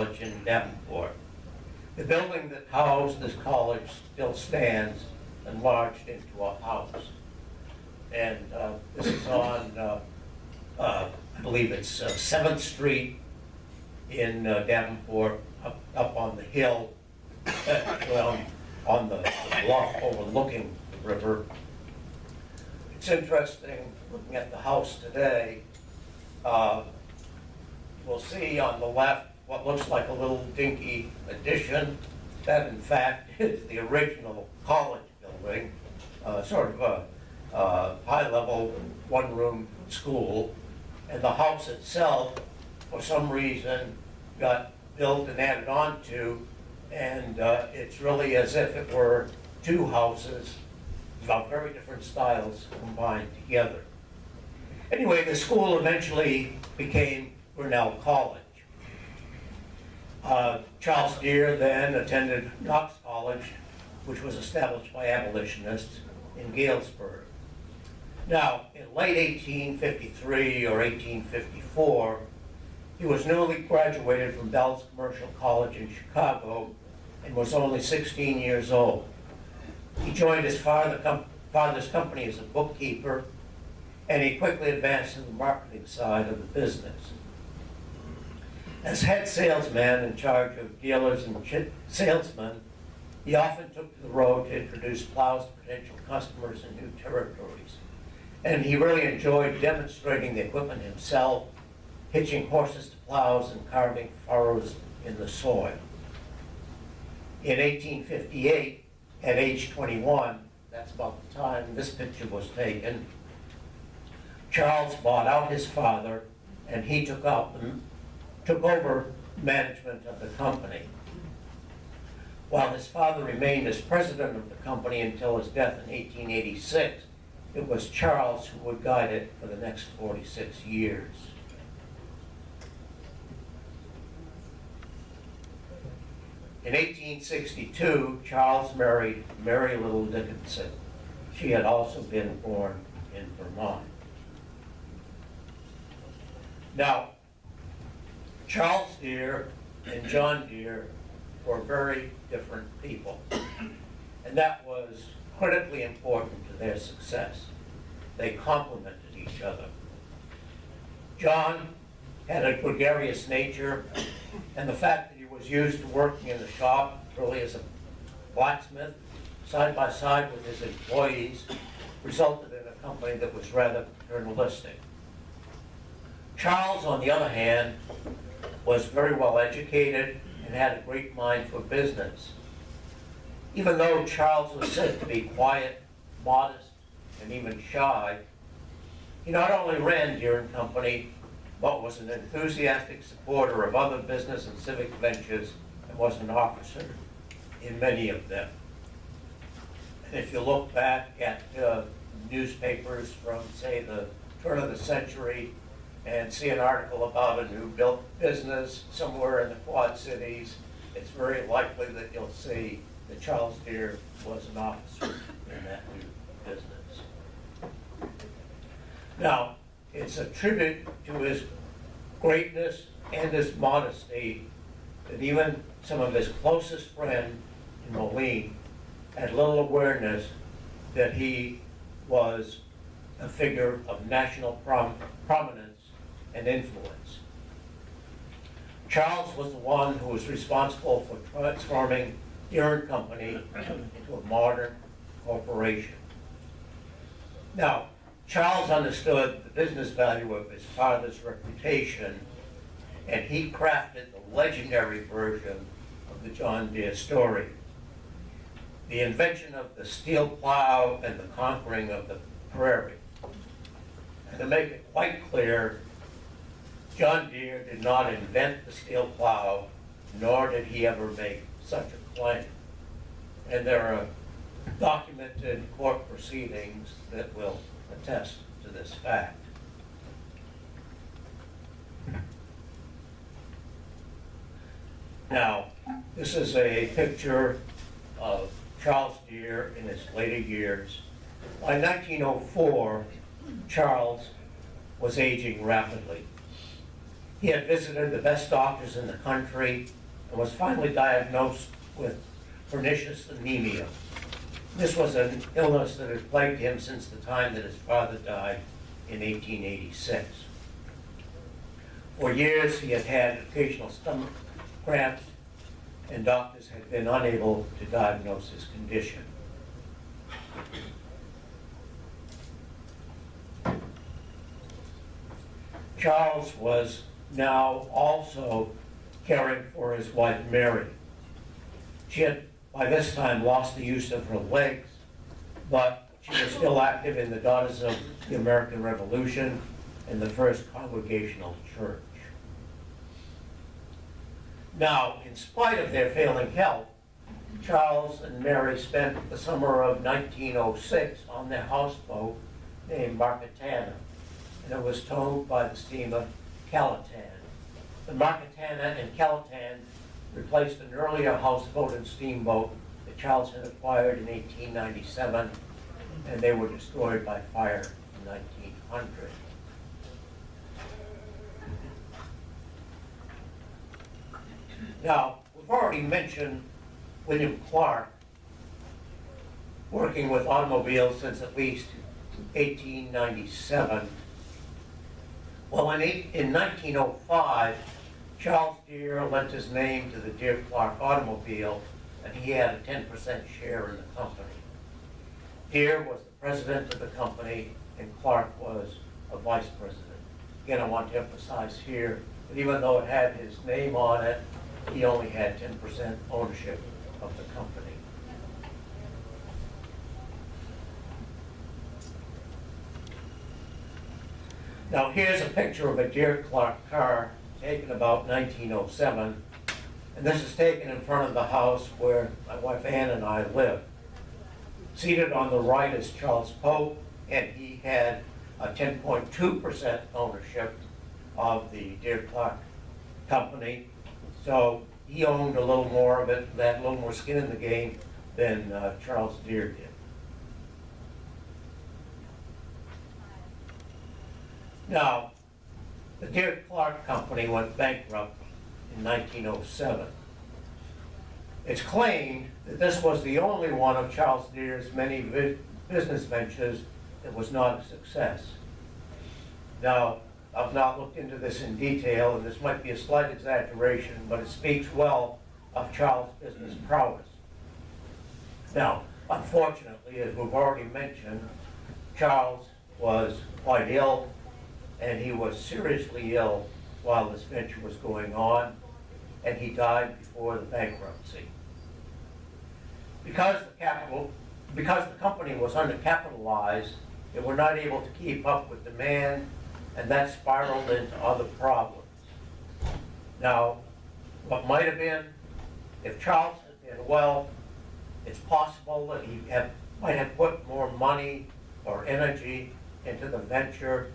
College in Davenport. The building that housed this college still stands, enlarged into a house. And this is on, I believe it's 7th Street in Davenport, up on the hill, well, on the bluff overlooking the river. It's interesting looking at the house today. We'll see on the left what looks like a little dinky addition. That, in fact, is the original college building, sort of a high-level one-room school. And the house itself, for some reason, got built and added on to, and it's really as if it were two houses of very different styles combined together. Anyway, the school eventually became Grinnell College. Charles Deere then attended Knox College, which was established by abolitionists in Galesburg. Now, in late 1853 or 1854, he was newly graduated from Bell's Commercial College in Chicago and was only 16 years old. He joined his father's company as a bookkeeper, and he quickly advanced in the marketing side of the business. As head salesman in charge of dealers and salesmen, he often took to the road to introduce plows to potential customers in new territories. And he really enjoyed demonstrating the equipment himself, hitching horses to plows and carving furrows in the soil. In 1858, at age 21, that's about the time this picture was taken, Charles bought out his father, and he took over management of the company. While his father remained as president of the company until his death in 1886, it was Charles who would guide it for the next 46 years. In 1862, Charles married Mary Little Dickinson. She had also been born in Vermont. Now, Charles Deere and John Deere were very different people, and that was critically important to their success. They complemented each other. John had a gregarious nature, and the fact that he was used to working in the shop, really as a blacksmith, side by side with his employees, resulted in a company that was rather paternalistic. Charles, on the other hand, was very well educated and had a great mind for business. Even though Charles was said to be quiet, modest, and even shy, he not only ran Deere & Company, but was an enthusiastic supporter of other business and civic ventures and was an officer in many of them. And if you look back at newspapers from, say, the turn of the century and see an article about a new built business somewhere in the Quad Cities, it's very likely that you'll see that Charles Deere was an officer in that new business. Now, it's a tribute to his greatness and his modesty that even some of his closest friends in Moline had little awareness that he was a figure of national prominence and influence. Charles was the one who was responsible for transforming Deere & Company into a modern corporation. Now, Charles understood the business value of his father's reputation, and he crafted the legendary version of the John Deere story. The invention of the steel plow and the conquering of the prairie. And to make it quite clear, John Deere did not invent the steel plow, nor did he ever make such a claim. And there are documented court proceedings that will attest to this fact. Now, this is a picture of Charles Deere in his later years. By 1904, Charles was aging rapidly. He had visited the best doctors in the country and was finally diagnosed with pernicious anemia. This was an illness that had plagued him since the time that his father died in 1886. For years, he had had occasional stomach cramps, and doctors had been unable to diagnose his condition. Charles was now also caring for his wife, Mary. She had, by this time, lost the use of her legs, but she was still active in the Daughters of the American Revolution and the First Congregational Church. Now, in spite of their failing health, Charles and Mary spent the summer of 1906 on their houseboat named Marketana, and it was towed by the steamer Calatan. The Marketana and Calatan replaced an earlier houseboat and steamboat that Charles had acquired in 1897, and they were destroyed by fire in 1900. Now, we've already mentioned William Clark working with automobiles since at least 1897. Well, in 1905, Charles Deere lent his name to the Deere Clark automobile, and he had a 10% share in the company. Deere was the president of the company, and Clark was a vice president. Again, I want to emphasize here that even though it had his name on it, he only had 10% ownership of the company. Now here's a picture of a Deere Clark car taken about 1907, and this is taken in front of the house where my wife Ann and I live. Seated on the right is Charles Pope, and he had a 10.2% ownership of the Deere Clark company. So he owned a little more of it, had a little more skin in the game than Charles Deere did. Now, the Deere Clark Company went bankrupt in 1907. It's claimed that this was the only one of Charles Deere's many business ventures that was not a success. Now, I've not looked into this in detail, and this might be a slight exaggeration, but it speaks well of Charles' business prowess. Now, unfortunately, as we've already mentioned, Charles was quite ill, and he was seriously ill while this venture was going on, and he died before the bankruptcy. Because the company was undercapitalized, they were not able to keep up with demand, and that spiraled into other problems. Now, what might have been, if Charles had been well, it's possible that he might have put more money or energy into the venture,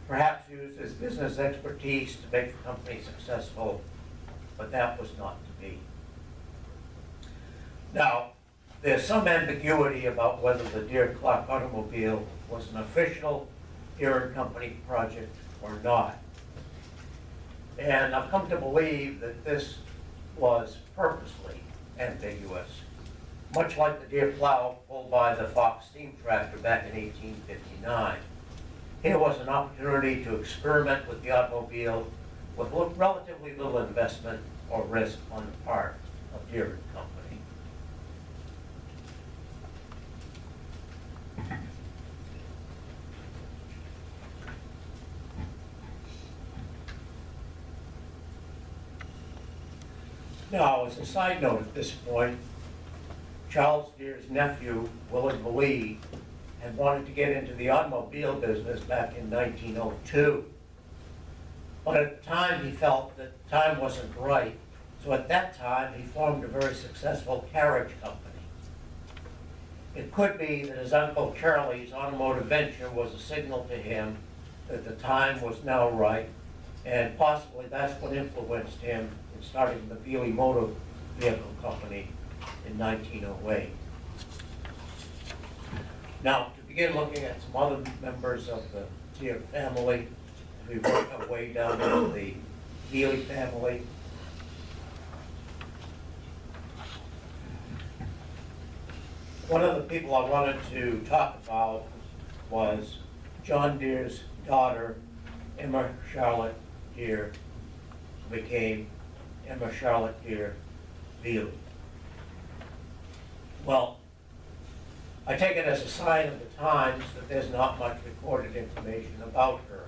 perhaps used his business expertise to make the company successful, but that was not to be. Now, there's some ambiguity about whether the Deere Clark automobile was an official Deere & Company project or not. And I've come to believe that this was purposely ambiguous, much like the Deere plow pulled by the Fox steam tractor back in 1859. Here was an opportunity to experiment with the automobile with relatively little investment or risk on the part of Deere & Company. Now, as a side note at this point, Charles Deere's nephew, Willard Velie, had wanted to get into the automobile business back in 1902. But at the time, he felt that the time wasn't right. So at that time, he formed a very successful carriage company. It could be that his Uncle Charlie's automotive venture was a signal to him that the time was now right, and possibly that's what influenced him in starting the Velie Motor Vehicle Company in 1908. Now, to begin looking at some other members of the Deere family, as we work our way down into the Velie family. One of the people I wanted to talk about was John Deere's daughter, Emma Charlotte Deere, who became Emma Charlotte Deere Velie. Well, I take it as a sign of the times that there's not much recorded information about her.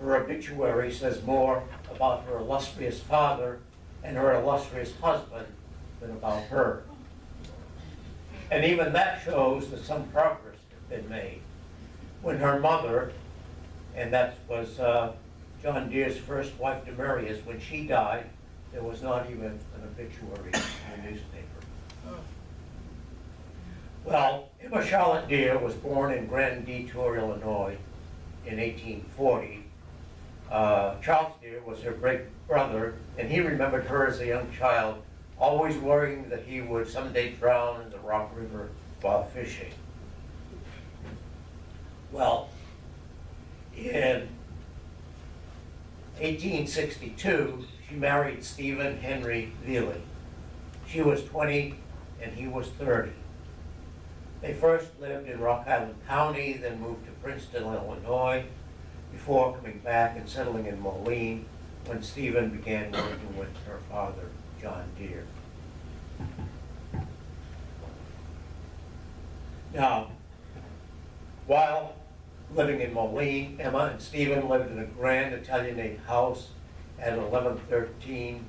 Her obituary says more about her illustrious father and her illustrious husband than about her. And even that shows that some progress has been made. When her mother, and that was John Deere's first wife, Demarius, when she died, there was not even an obituary in the newspaper. Well, Emma Charlotte Deere was born in Grand Detour, Illinois in 1840. Charles Deere was her great brother, and he remembered her as a young child, always worrying that he would someday drown in the Rock River while fishing. Well, in 1862, she married Stephen Henry Velie. She was 20 and he was 30. They first lived in Rock Island County, then moved to Princeton, Illinois, before coming back and settling in Moline when Stephen began working with her father, John Deere. Now, while living in Moline, Emma and Stephen lived in a grand Italianate house at 1113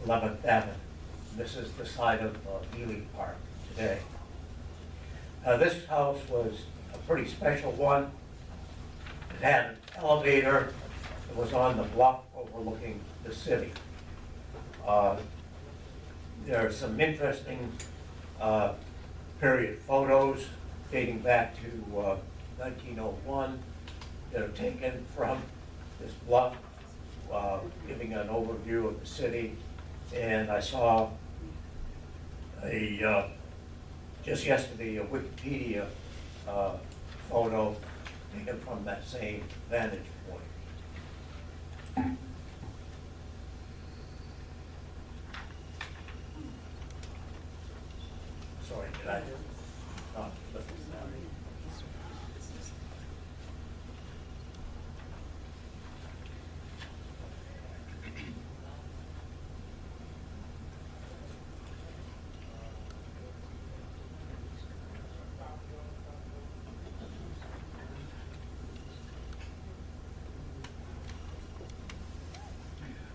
11th Avenue. This is the site of Velie Park today. This house was a pretty special one. It had an elevator that was on the bluff overlooking the city. There are some interesting period photos dating back to 1901 that are taken from this bluff, giving an overview of the city. And I saw just yesterday a Wikipedia photo taken from that same vantage point. Sorry, did I not flip this down?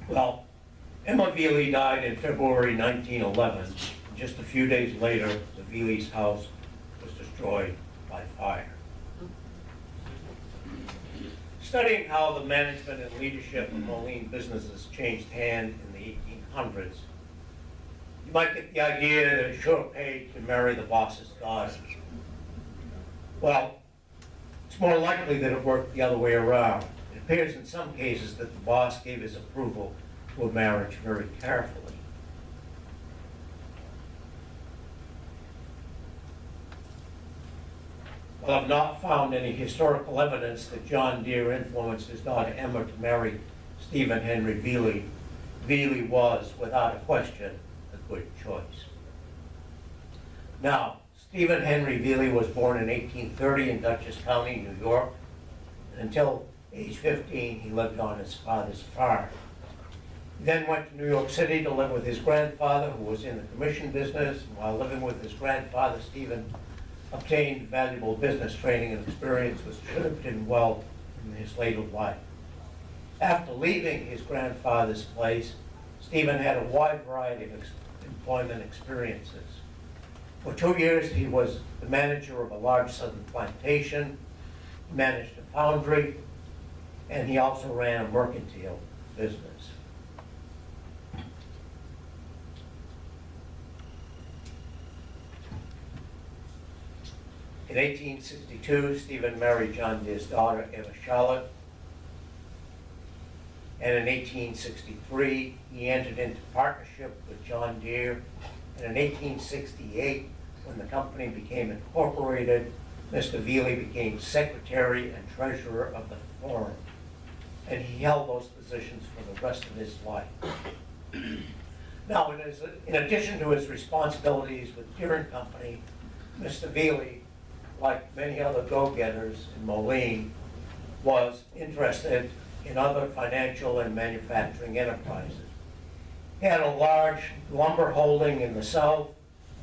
Well, Emma Velie died in February 1911. Just a few days later, the Velie's house was destroyed by fire. Studying how the management and leadership of Moline businesses changed hands in the 1800s, you might get the idea that it sure paid to marry the boss's daughter. Well, it's more likely that it worked the other way around. It appears in some cases that the boss gave his approval to a marriage very carefully. Well, I've not found any historical evidence that John Deere influenced his daughter Emma to marry Stephen Henry Velie. Velie was, without a question, a good choice. Now, Stephen Henry Velie was born in 1830 in Dutchess County, New York. And until age 15, he lived on his father's farm. He then went to New York City to live with his grandfather, who was in the commission business. And while living with his grandfather, Stephen obtained valuable business training and experience, which served him well in his later life. After leaving his grandfather's place, Stephen had a wide variety of employment experiences. For 2 years, he was the manager of a large southern plantation, managed a foundry, and he also ran a mercantile business. In 1862, Stephen married John Deere's daughter, Emma Charlotte. And in 1863, he entered into partnership with John Deere. And in 1868, when the company became incorporated, Mr. Velie became secretary and treasurer of the firm. and he held those positions for the rest of his life. Now, in addition to his responsibilities with Deere Company, Mr. Velie, like many other go-getters in Moline, was interested in other financial and manufacturing enterprises. He had a large lumber holding in the south.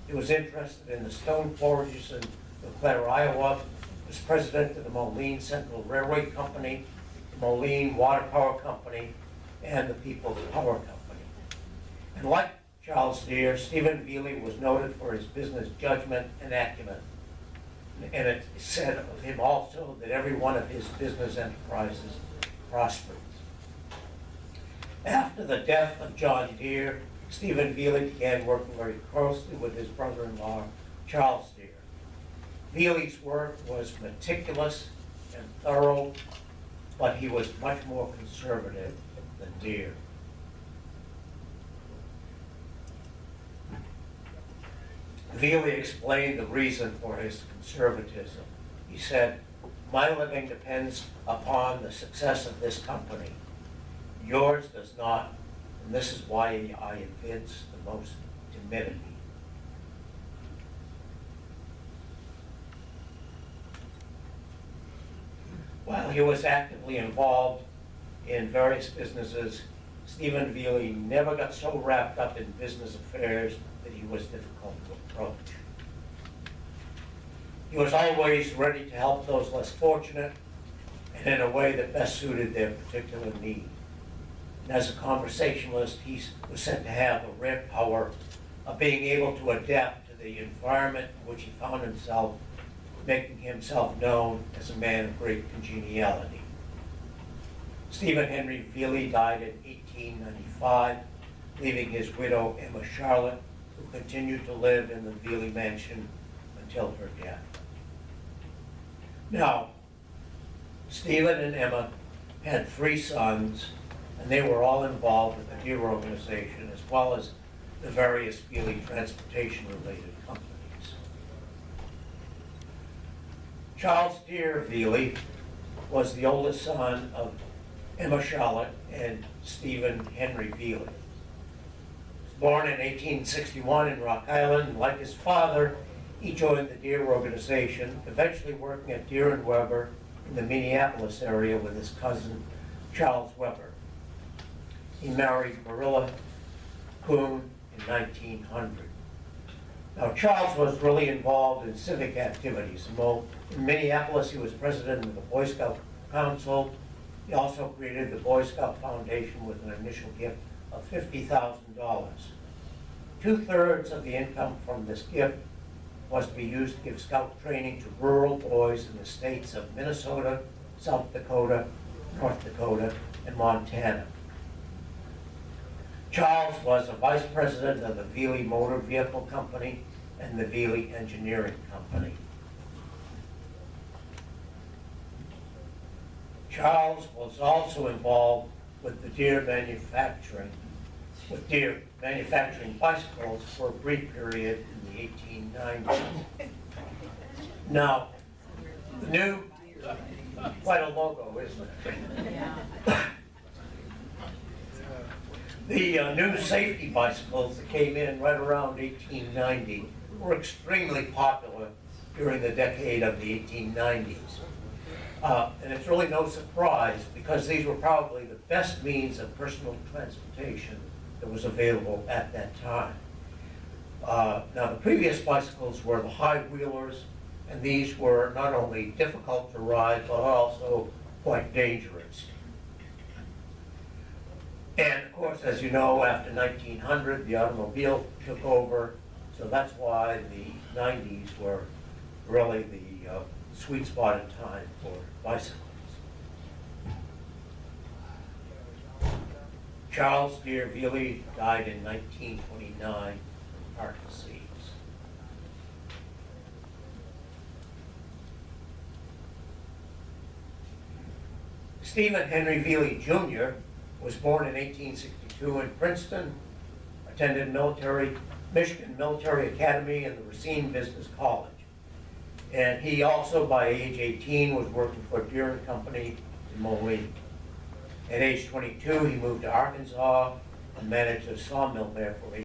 He was interested in the stone quarries in Leclerc, Iowa. He was president of the Moline Central Railway Company, the Moline Water Power Company, and the People's Power Company. And like Charles Deere, Stephen Velie was noted for his business judgment and acumen. And it is said of him also that every one of his business enterprises prospered. After the death of John Deere, Stephen Velie began working very closely with his brother-in-law, Charles Deere. Velie's work was meticulous and thorough, but he was much more conservative than Deere. Velie explained the reason for his conservatism. He said, "My living depends upon the success of this company. Yours does not, and this is why I evince the most timidity." While he was actively involved in various businesses, Stephen Velie never got so wrapped up in business affairs that he was difficult to approach. He was always ready to help those less fortunate and in a way that best suited their particular need. And as a conversationalist, he was said to have a rare power of being able to adapt to the environment in which he found himself, making himself known as a man of great congeniality. Stephen Henry Velie died in 1895, leaving his widow, Emma Charlotte, who continued to live in the Velie mansion until her death. Now, Stephen and Emma had 3 sons, and they were all involved with the Deere organization, as well as the various Velie transportation-related companies. Charles Deere Velie was the oldest son of Emma Charlotte and Stephen Henry Velie. He was born in 1861 in Rock Island, and like his father, he joined the Deere organization, eventually working at Deere and Weber in the Minneapolis area with his cousin, Charles Weber. He married Marilla Kuhn in 1900. Now, Charles was really involved in civic activities. In Minneapolis, he was president of the Boy Scout Council. He also created the Boy Scout Foundation with an initial gift of $50,000. 2/3 of the income from this gift was to be used to give scout training to rural boys in the states of Minnesota, South Dakota, North Dakota, and Montana. Charles was a vice president of the Velie Motor Vehicle Company and the Velie Engineering Company. Charles was also involved with the Deere manufacturing bicycles for a brief period in the 1890s. Now, the new, quite a logo, isn't it? The new safety bicycles that came in right around 1890 were extremely popular during the decade of the 1890s. And it's really no surprise because these were probably the best means of personal transportation that was available at that time. Now, the previous bicycles were the high wheelers, and these were not only difficult to ride, but also quite dangerous. And of course, as you know, after 1900, the automobile took over, so that's why the 90s were really the sweet spot in time for bicycles. Charles Deere Velie died in 1929 from heart disease. Stephen Henry Velie Jr. was born in 1862 in Princeton, attended Michigan Military Academy and the Racine Business College. And he also, by age 18, was working for Deere and Company in Moline. At age 22, he moved to Arkansas and managed a sawmill there for